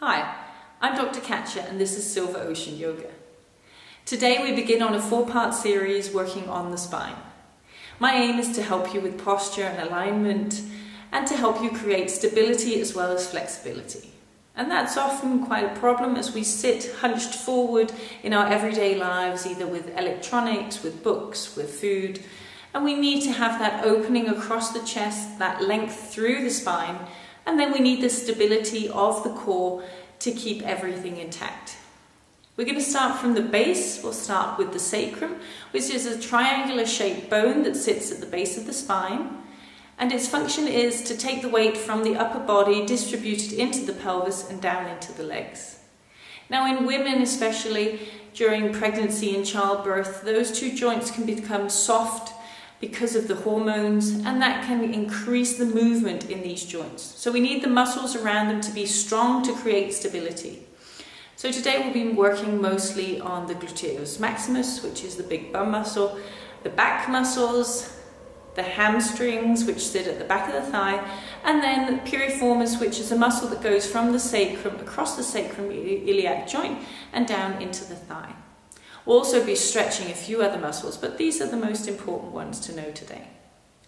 Hi, I'm Dr. Katja and this is SilverOcean Yoga. Today we begin on a 4-part series working on the spine. My aim is to help you with posture and alignment and to help you create stability as well as flexibility. And that's often quite a problem as we sit hunched forward in our everyday lives, either with electronics, with books, with food, and we need to have that opening across the chest, that length through the spine, and then we need the stability of the core to keep everything intact. We're going to start from the base. We'll start with the sacrum, which is a triangular shaped bone that sits at the base of the spine. And its function is to take the weight from the upper body, distributed into the pelvis and down into the legs. Now in women, especially during pregnancy and childbirth, those two joints can become soft because of the hormones, and that can increase the movement in these joints. So we need the muscles around them to be strong to create stability. So today we'll be working mostly on the gluteus maximus, which is the big bum muscle, the back muscles, the hamstrings, which sit at the back of the thigh, and then piriformis, which is a muscle that goes from the sacrum, across the sacroiliac joint and down into the thigh. We'll also be stretching a few other muscles, but these are the most important ones to know today.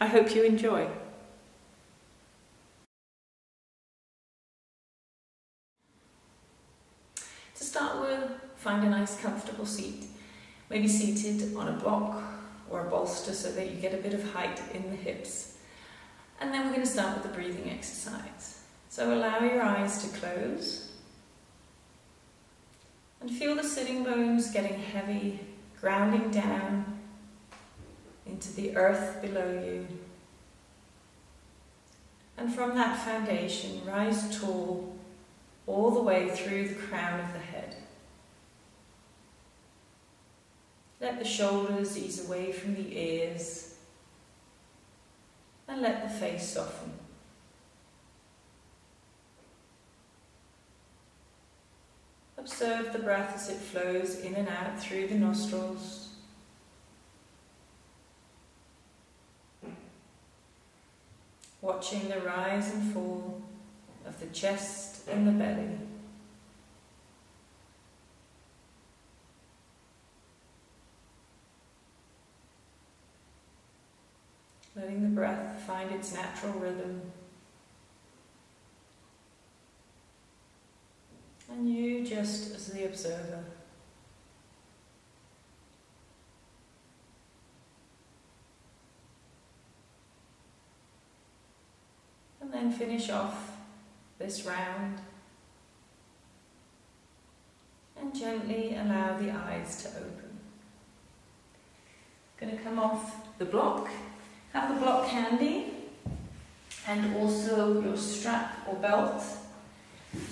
I hope you enjoy. To start with, find a nice comfortable seat, maybe seated on a block or a bolster so that you get a bit of height in the hips. And then we're going to start with the breathing exercise. So allow your eyes to close. And feel the sitting bones getting heavy, grounding down into the earth below you. And from that foundation, rise tall all the way through the crown of the head. Let the shoulders ease away from the ears and let the face soften. Observe the breath as it flows in and out through the nostrils. Watching the rise and fall of the chest and the belly. Letting the breath find its natural rhythm. And you just as the observer. And then finish off this round. And gently allow the eyes to open. Going to come off the block. Have the block handy. And also your strap or belt.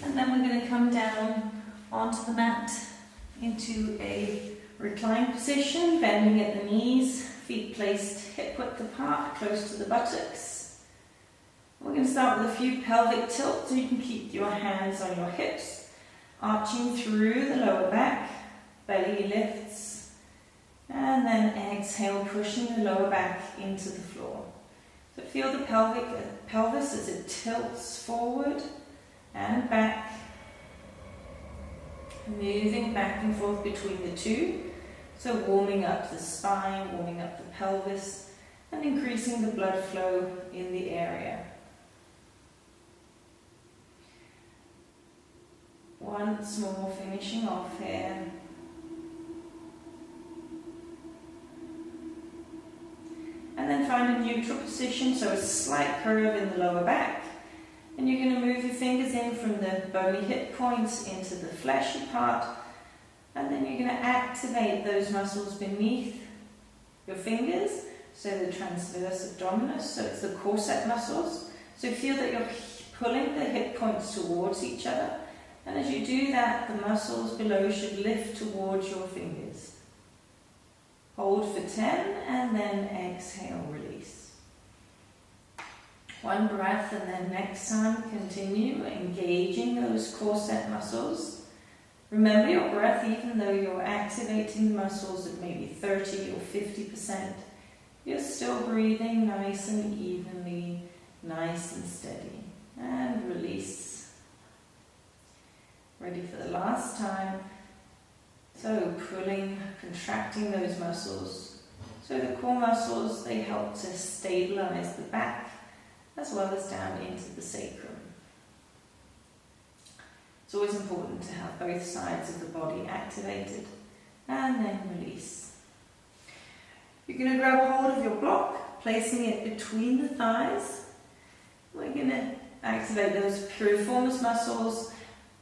And then we're going to come down onto the mat into a reclined position, bending at the knees, feet placed hip width apart, close to the buttocks. We're going to start with a few pelvic tilts so you can keep your hands on your hips, arching through the lower back, belly lifts, and then exhale, pushing the lower back into the floor. So feel the pelvis as it tilts forward and back, moving back and forth between the two, so warming up the spine, warming up the pelvis, and increasing the blood flow in the area. Once more, finishing off here. And then find a neutral position, so a slight curve in the lower back. And you're going to move your fingers in from the bony hip points into the fleshy part, and then you're going to activate those muscles beneath your fingers, so the transverse abdominis, so it's the corset muscles. So feel that you're pulling the hip points towards each other, and as you do that, the muscles below should lift towards your fingers. Hold for 10, and then exhale, release. One breath, and then next time continue engaging those corset muscles. Remember your breath, even though you're activating the muscles at maybe 30 or 50%, you're still breathing nice and evenly, nice and steady. And release. Ready for the last time. So pulling, contracting those muscles. So the core muscles, they help to stabilize the back as well as down into the sacrum. It's always important to have both sides of the body activated. And then release. You're going to grab hold of your block, placing it between the thighs. We're going to activate those piriformis muscles.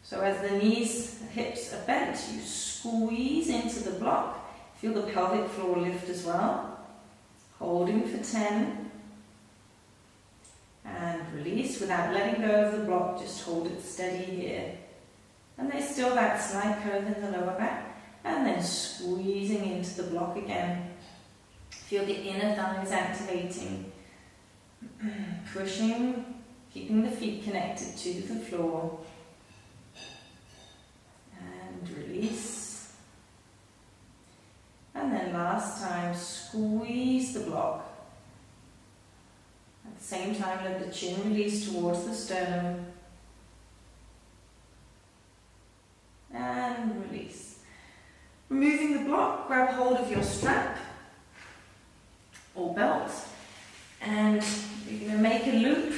So as the knees, the hips are bent, you squeeze into the block. Feel the pelvic floor lift as well. Holding for 10. And release without letting go of the block, just hold it steady here. And there's still that slight curve in the lower back. And then squeezing into the block again. Feel the inner thighs activating. Pushing, keeping the feet connected to the floor. And release. And then last time, squeeze the block. At the same time, let the chin release towards the sternum. And release. Removing the block, grab hold of your strap or belt, and you're going to make a loop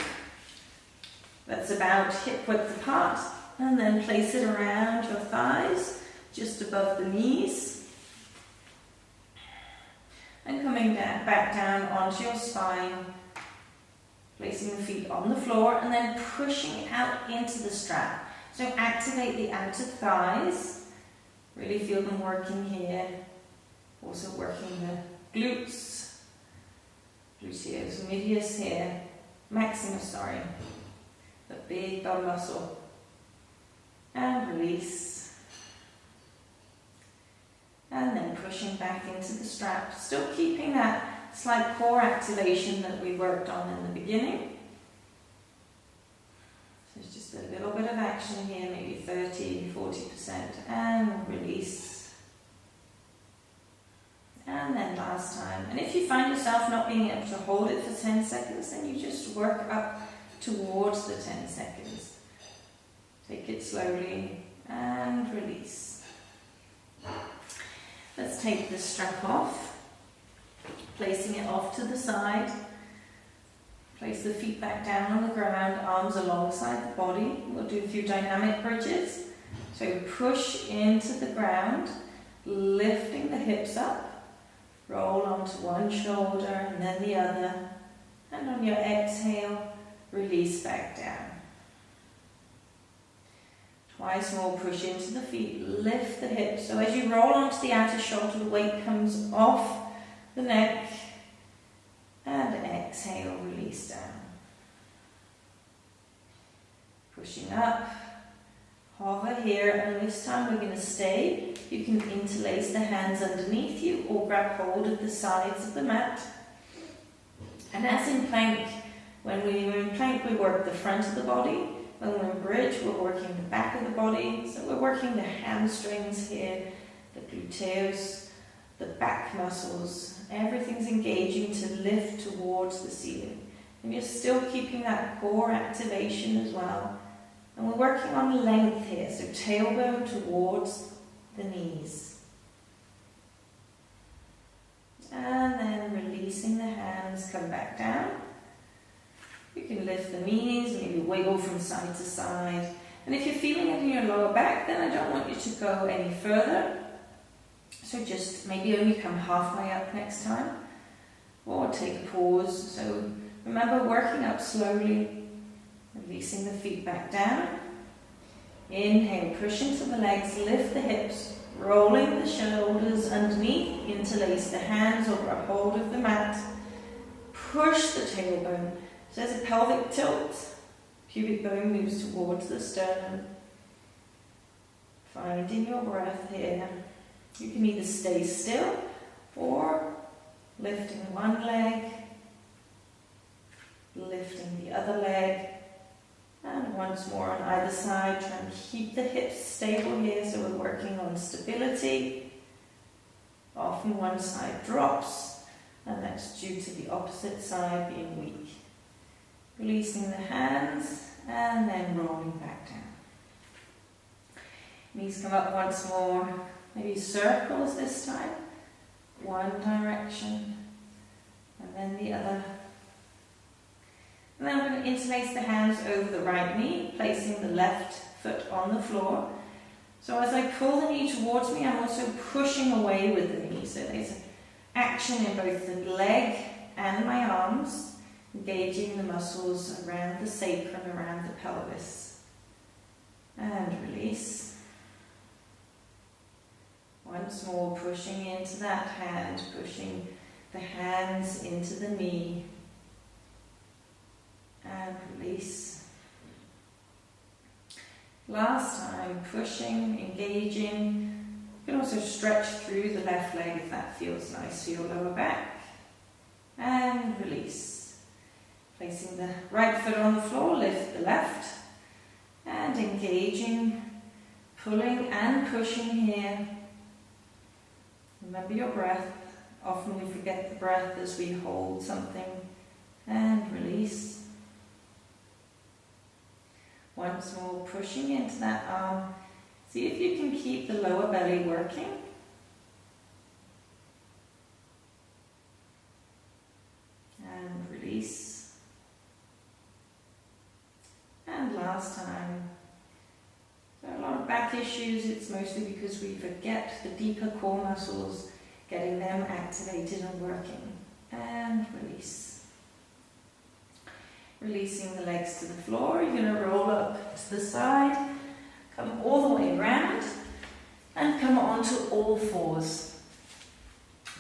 that's about hip width apart, and then place it around your thighs, just above the knees, and coming down, back down onto your spine, placing the feet on the floor, and then pushing out into the strap. So activate the outer thighs. Really feel them working here. Also working the glutes, gluteus medius here, maximus, sorry, the big bum muscle. And release. And then pushing back into the strap, still keeping that slight core activation that we worked on in the beginning. So it's just a little bit of action here, maybe 30-40%, and release. And then last time. And if you find yourself not being able to hold it for 10 seconds, then you just work up towards the 10 seconds. Take it slowly and release. Let's take the strap off, placing it off to the side. Place the feet back down on the ground, arms alongside the body. We'll do a few dynamic bridges. So push into the ground, lifting the hips up. Roll onto one shoulder and then the other. And on your exhale, release back down. Twice more, push into the feet, lift the hips. So as you roll onto the outer shoulder, the weight comes off the neck. And exhale, release down. Pushing up, hover here, and this time we're going to stay. You can interlace the hands underneath you or grab hold of the sides of the mat. And as in plank, when we're in plank, we work the front of the body. When we're in bridge, we're working the back of the body. So we're working the hamstrings here, the gluteus, the back muscles. Everything's engaging to lift towards the ceiling. And you're still keeping that core activation as well. And we're working on length here, so tailbone towards the knees. And then releasing the hands, come back down. You can lift the knees, maybe wiggle from side to side. And if you're feeling it in your lower back, then I don't want you to go any further. So just maybe only come halfway up next time, or take a pause. So remember, working up slowly, releasing the feet back down. Inhale, push into the legs, lift the hips, rolling the shoulders underneath, interlace the hands or grab hold of the mat. Push the tailbone. So there's a pelvic tilt, pubic bone moves towards the sternum. Finding your breath here. You can either stay still or lifting one leg, lifting the other leg, and once more on either side. Try and keep the hips stable here, so we're working on stability. Often one side drops, and that's due to the opposite side being weak. Releasing the hands and then rolling back down. Knees come up once more. Maybe circles this time. One direction and then the other. And then I'm going to interlace the hands over the right knee, placing the left foot on the floor. So as I pull the knee towards me, I'm also pushing away with the knee. So there's action in both the leg and my arms, engaging the muscles around the sacrum, around the pelvis. And release. Once more, pushing into that hand, pushing the hands into the knee. And release. Last time, pushing, engaging. You can also stretch through the left leg if that feels nice for your lower back. And release. Placing the right foot on the floor, lift the left. And engaging, pulling and pushing here. Remember your breath. Often we forget the breath as we hold something. And release. Once more, pushing into that arm. See if you can keep the lower belly working. And release. And last time. So a lot of back issues, it's mostly because we forget the deeper core muscles, getting them activated and working. And release. Releasing the legs to the floor, you're going to roll up to the side, come all the way around, and come onto all fours.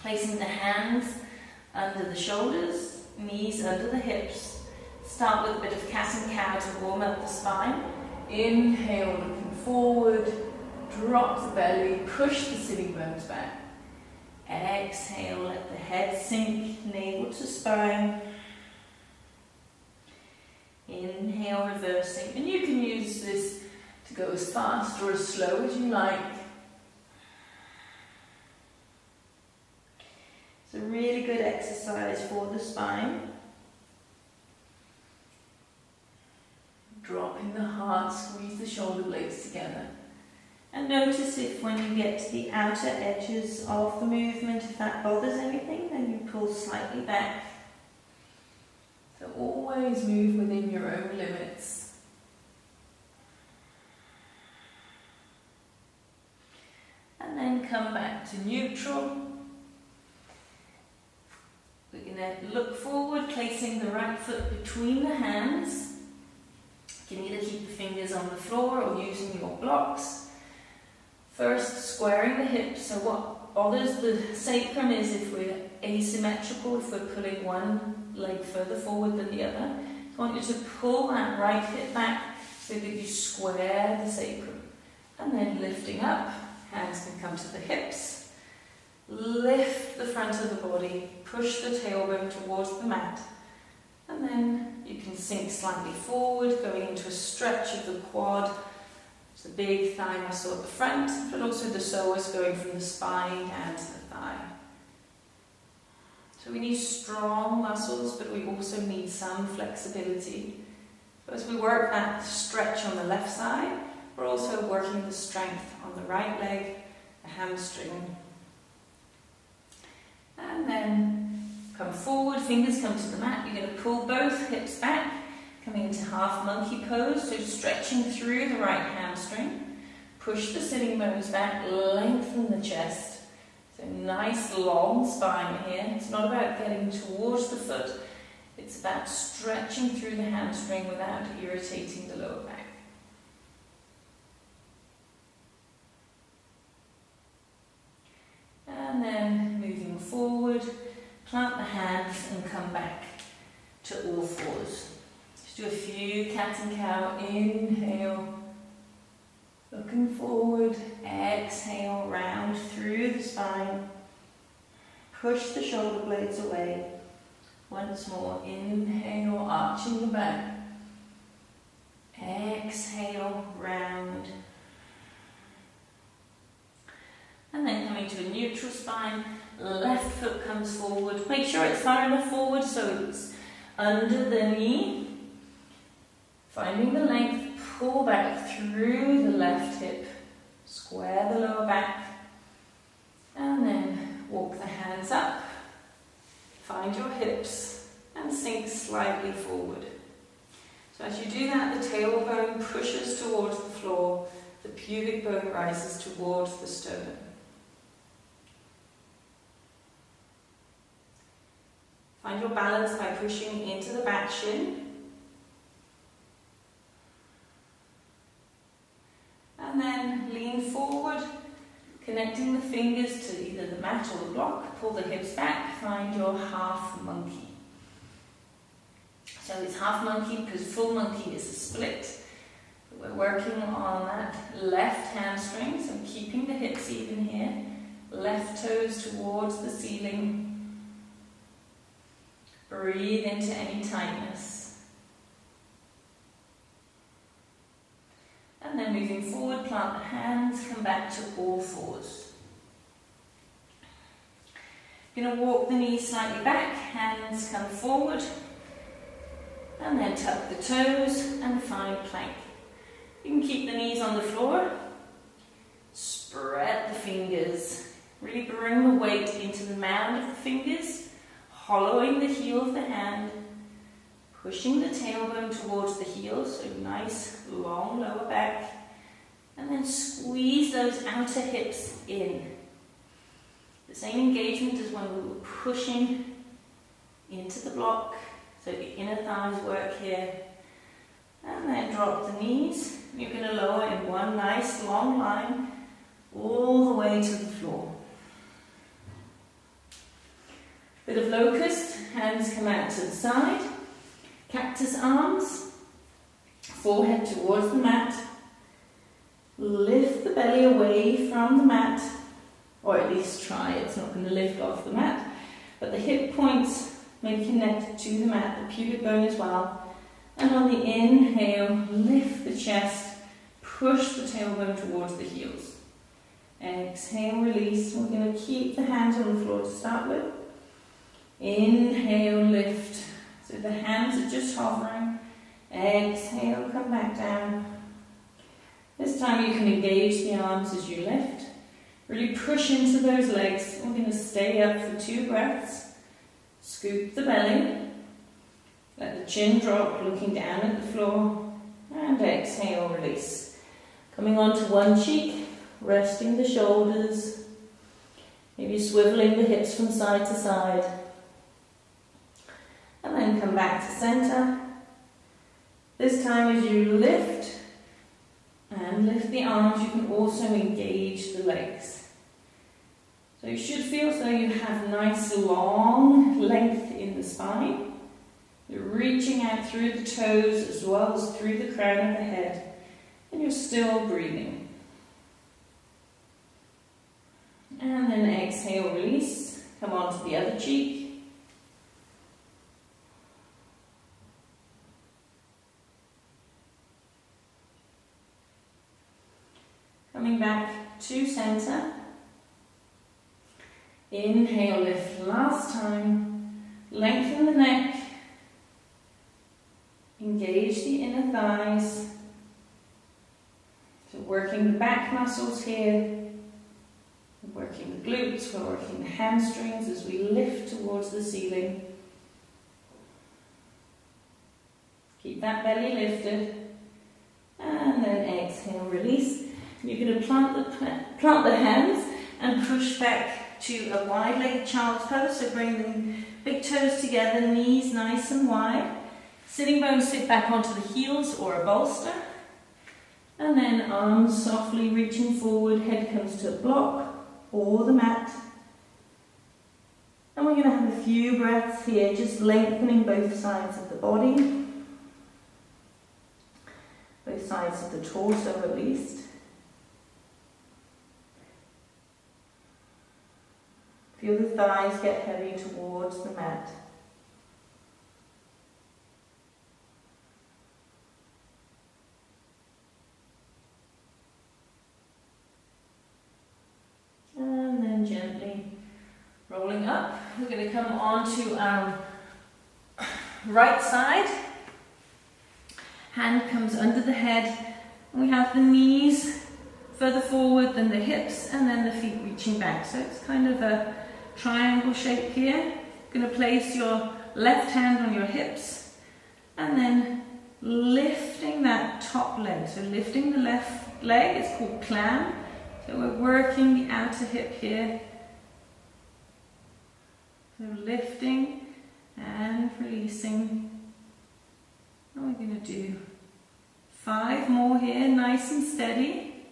Placing the hands under the shoulders, knees under the hips. Start with a bit of cat and cow to warm up the spine. Inhale, looking forward, drop the belly, push the sitting bones back. Exhale, let the head sink, navel to spine. Inhale, reversing, and you can use this to go as fast or as slow as you like. It's a really good exercise for the spine. Dropping the heart, squeeze the shoulder blades together. And notice if when you get to the outer edges of the movement, if that bothers anything, then you pull slightly back. So always move within your own limits. And then come back to neutral. We're going to look forward, placing the right foot between the hands. You can either keep the fingers on the floor or using your blocks. First, squaring the hips. So what bothers the sacrum is if we're asymmetrical, if we're pulling one leg further forward than the other. I want you to pull that right hip back so that you square the sacrum. And then lifting up, hands can come to the hips. Lift the front of the body, push the tailbone towards the mat. And then you can sink slightly forward, going into a stretch of the quad. It's the big thigh muscle at the front, but also the psoas going from the spine down to the thigh. So we need strong muscles, but we also need some flexibility. So as we work that stretch on the left side, we're also working the strength on the right leg, the hamstring. And then come forward, fingers come to the mat. You're going to pull both hips back, coming into half monkey pose, so stretching through the right hamstring. Push the sitting bones back, lengthen the chest. So nice long spine here. It's not about getting towards the foot, it's about stretching through the hamstring without irritating the lower back. And then moving forward, plant the hands and come back to all fours. Just do a few cat and cow. Inhale, looking forward, exhale, round through the spine. Push the shoulder blades away. Once more, inhale, arching the back. Exhale, round. And then coming to a neutral spine, left foot comes forward. Make sure it's far enough forward so it's under the knee. Finding the length, pull back through the left hip. find your hips and sink slightly forward. So as you do that, the tailbone pushes towards the floor, the pubic bone rises towards the sternum. Find your balance by pushing into the back shin. And then lean forward, connecting the fingers to either the mat or the block. Pull the hips back, find your half monkey. So it's half monkey because full monkey is a split. We're working on that left hamstring, so keeping the hips even here. Left toes towards the ceiling. Breathe into any tightness. And then moving forward, plant the hands, come back to all fours. You're going to walk the knees slightly back, hands come forward. And then tuck the toes and find plank. You can keep the knees on the floor. Spread the fingers. Really bring the weight into the mound of the fingers, hollowing the heel of the hand, pushing the tailbone towards the heel, so nice long lower back, and then squeeze those outer hips in. The same engagement as when we were pushing into the block. So the inner thighs work here. And then drop the knees. You're going to lower in one nice long line all the way to the floor. Bit of locust, hands come out to the side. Cactus arms, forehead towards the mat. Lift the belly away from the mat, or at least try. It's not going to lift off the mat. But the hip points maybe connected to the mat, the pubic bone as well. And on the inhale, lift the chest, push the tailbone towards the heels. Exhale, release. We're going to keep the hands on the floor to start with. Inhale, lift. So the hands are just hovering. Exhale, come back down. This time you can engage the arms as you lift. Really push into those legs. We're going to stay up for 2 breaths. Scoop the belly, let the chin drop, looking down at the floor, and exhale, release. Coming onto one cheek, resting the shoulders, maybe swiveling the hips from side to side, and then come back to center. This time as you lift, and lift the arms, you can also engage the legs. So you should feel as though you have nice long length in the spine. You're reaching out through the toes as well as through the crown of the head. And you're still breathing. And then exhale, release. Come on to the other cheek. Coming back to center. Inhale, lift last time. Lengthen the neck. Engage the inner thighs. So working the back muscles here. We're working the glutes, we're working the hamstrings as we lift towards the ceiling. Keep that belly lifted. And then exhale, release. You're going to plant the hands and push back to a wide-legged child's pose, so bring the big toes together, knees nice and wide. Sitting bones sit back onto the heels or a bolster. And then arms softly reaching forward, head comes to a block or the mat. And we're going to have a few breaths here, just lengthening both sides of the body. Both sides of the torso at least. Feel the thighs get heavy towards the mat. And then gently rolling up. We're going to come onto our right side. Hand comes under the head. We have the knees further forward than the hips, and then the feet reaching back. So it's kind of a triangle shape here. You're going to place your left hand on your hips and then lifting that top leg. So lifting the left leg is called clam. So we're working the outer hip here. So lifting and releasing. And we're going to do 5 more here, nice and steady.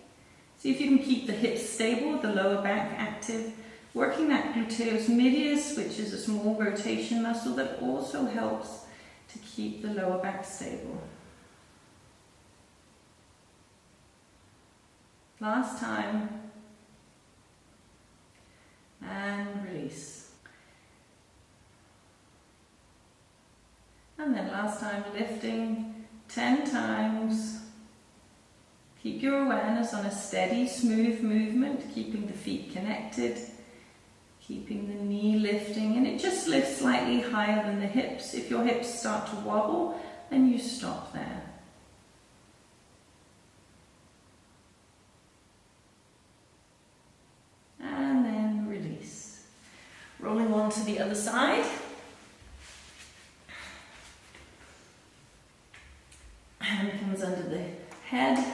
See if you can keep the hips stable, the lower back active. Working that gluteus medius, which is a small rotation muscle that also helps to keep the lower back stable. Last time. And release. And then last time, lifting 10 times. Keep your awareness on a steady, smooth movement, keeping the feet connected, keeping the knee lifting, and it just lifts slightly higher than the hips. If your hips start to wobble, then you stop there. And then release. Rolling on to the other side. Hand comes under the head,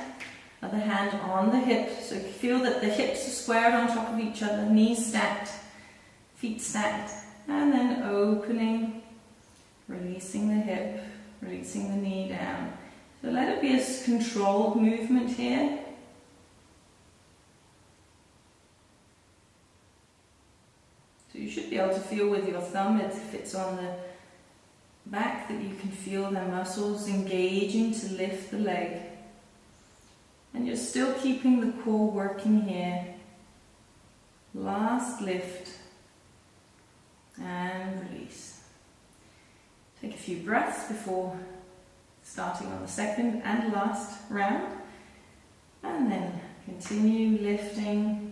other hand on the hip. So feel that the hips are squared on top of each other, knees stacked, feet stacked, and then opening, releasing the hip, releasing the knee down. So let it be a controlled movement here. So you should be able to feel with your thumb, if it's on the back, that you can feel the muscles engaging to lift the leg. And you're still keeping the core working here. Last lift and release. Take a few breaths before starting on the second and last round. And then continue lifting.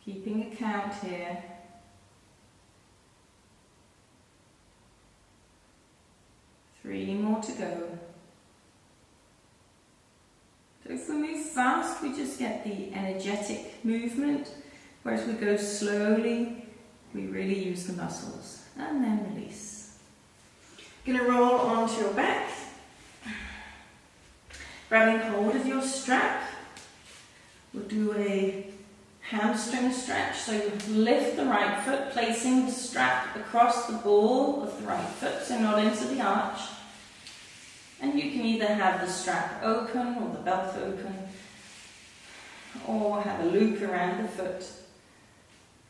Keeping a count here. Three more to go. So if we move fast, we just get the energetic movement, whereas if we go slowly, we really use the muscles. And then release. You're going to roll onto your back, grabbing hold of your strap. We'll do a hamstring stretch, so you lift the right foot, placing the strap across the ball of the right foot, so not into the arch. And you can either have the strap open or the belt open, or have a loop around the foot.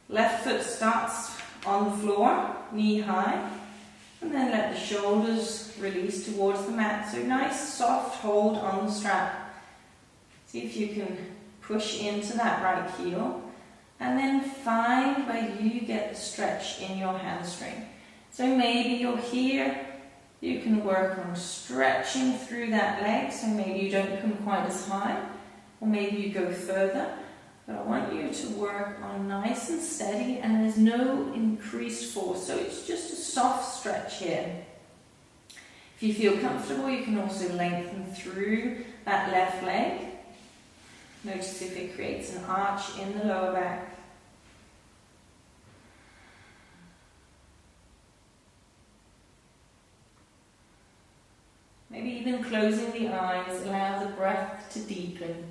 Left foot starts on the floor, knee high, and then let the shoulders release towards the mat. So nice soft hold on the strap. See if you can push into that right heel, and then find where you get the stretch in your hamstring. So maybe you're here, you can work on stretching through that leg, so maybe you don't come quite as high, or maybe you go further, but I want you to work on nice and steady, and there's no increased force, so it's just a soft stretch here. If you feel comfortable, you can also lengthen through that left leg. Notice if it creates an arch in the lower back. Maybe even closing the eyes, allow the breath to deepen.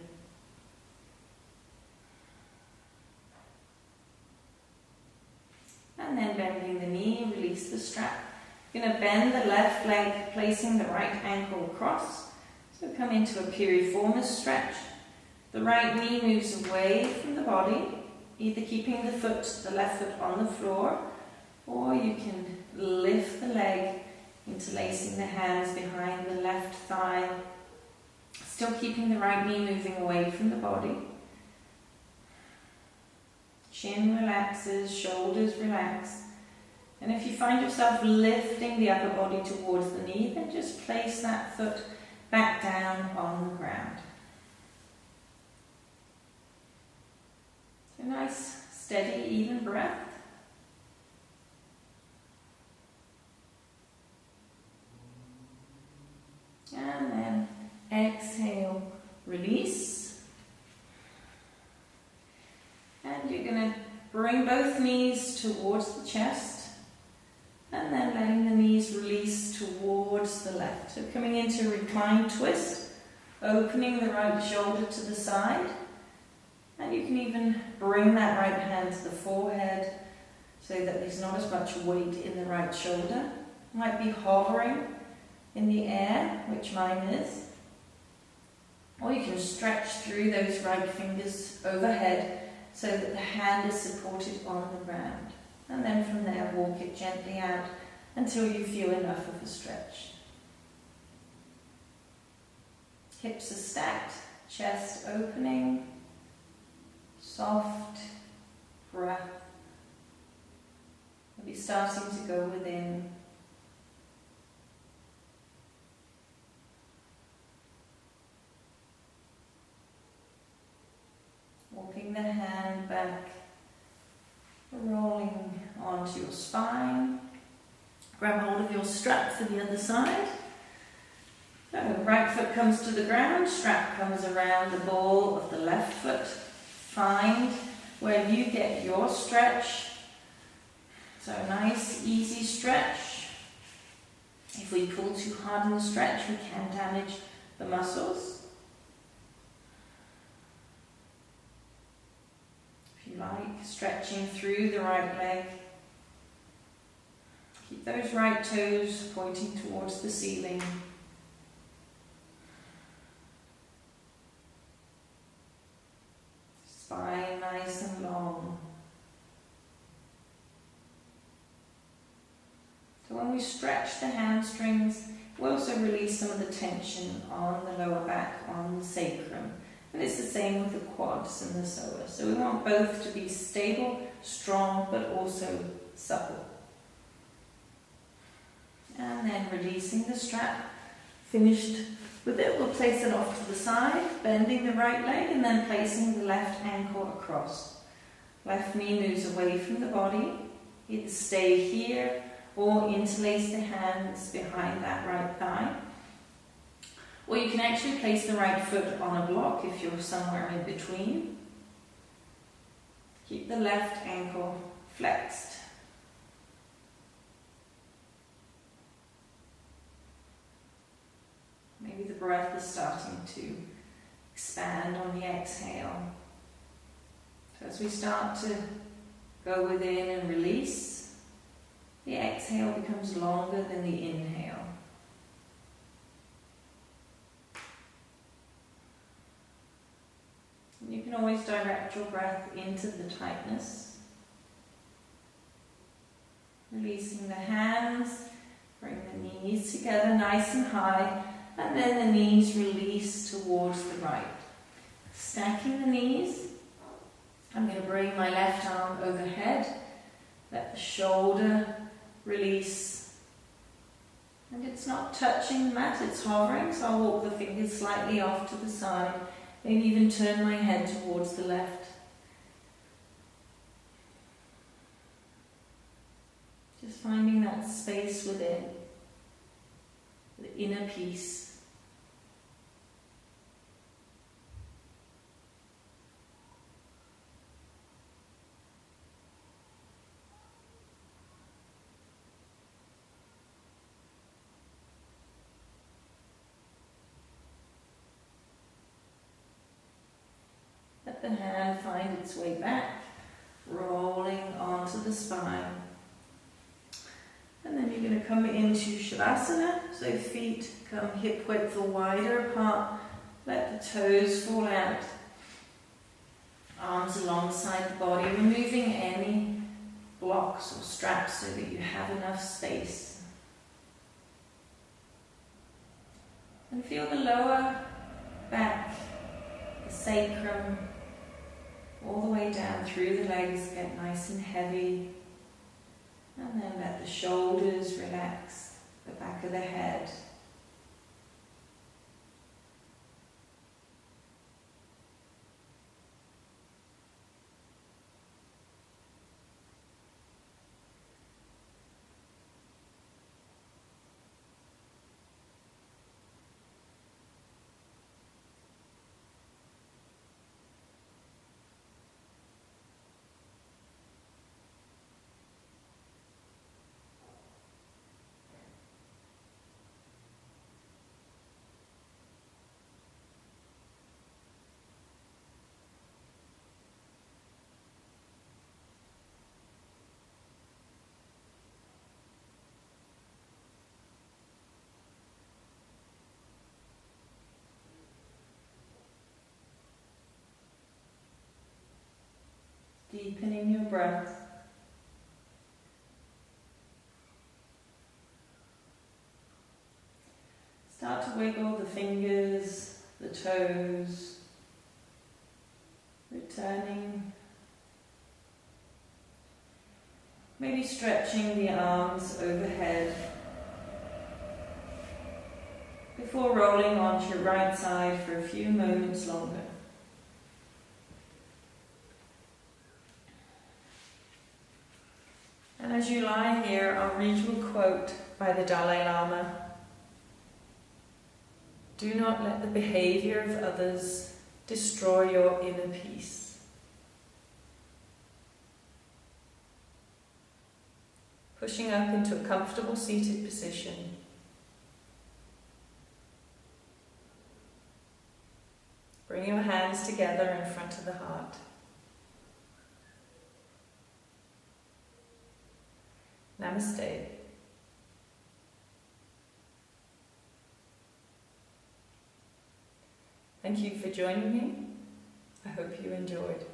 And then bending the knee, release the strap. You're going to bend the left leg, placing the right ankle across. So come into a piriformis stretch. The right knee moves away from the body, either keeping the left foot on the floor, or you can lift the leg, interlacing the hands behind the left thigh, still keeping the right knee moving away from the body. Chin relaxes, shoulders relax. And if you find yourself lifting the upper body towards the knee, then just place that foot back down on the ground. So nice, steady, even breath. And then exhale, release. bring both knees towards the chest and then letting the knees release towards the left. So coming into reclined twist, opening the right shoulder to the side, and you can even bring that right hand to the forehead so that there's not as much weight in the right shoulder. Might be hovering in the air, which mine is. Or you can stretch through those right fingers overhead so that the hand is supported on the ground. And then from there, walk it gently out until you feel enough of a stretch. Hips are stacked, chest opening, soft breath. Maybe starting to go within. Walking the hand back, rolling onto your spine. Grab hold of your strap for the other side. So right foot comes to the ground, strap comes around the ball of the left foot. Find where you get your stretch. So nice, easy stretch. If we pull too hard in the stretch, we can damage the muscles. If you like, stretching through the right leg. Keep those right toes pointing towards the ceiling. Spine nice and long. So when we stretch the hamstrings, we also release some of the tension on the lower back, on the sacrum. And it's the same with the quads and the psoas. So we want both to be stable, strong, but also supple. And then releasing the strap. Finished with it, we'll place it off to the side, bending the right leg and then placing the left ankle across. Left knee moves away from the body. Either stay here or interlace the hands behind that right thigh. Or you can actually place the right foot on a block if you're somewhere in between. Keep the left ankle flexed. Maybe the breath is starting to expand on the exhale. So as we start to go within and release, the exhale becomes longer than the inhale. And you can always direct your breath into the tightness. Releasing the hands, bring the knees together nice and high. And then the knees release towards the right. Stacking the knees. I'm going to bring my left arm overhead. Let the shoulder release. And it's not touching the mat, it's hovering. So I'll walk the fingers slightly off to the side. Maybe even turn my head towards the left. Just finding that space within. The inner peace. Let the hand find its way back, rolling onto the spine. And then you're going to come into Shavasana, so feet come hip width or wider apart. Let the toes fall out. Arms alongside the body, removing any blocks or straps so that you have enough space. And feel the lower back, the sacrum, all the way down through the legs, get nice and heavy. And then let the shoulders relax, the back of the head. Deepening your breath. Start to wiggle the fingers, the toes, returning. Maybe stretching the arms overhead before rolling onto your right side for a few moments longer. And as you lie here, I'll read you a quote by the Dalai Lama. Do not let the behavior of others destroy your inner peace. Pushing up into a comfortable seated position. Bring your hands together in front of the heart. Namaste. Thank you for joining me. I hope you enjoyed.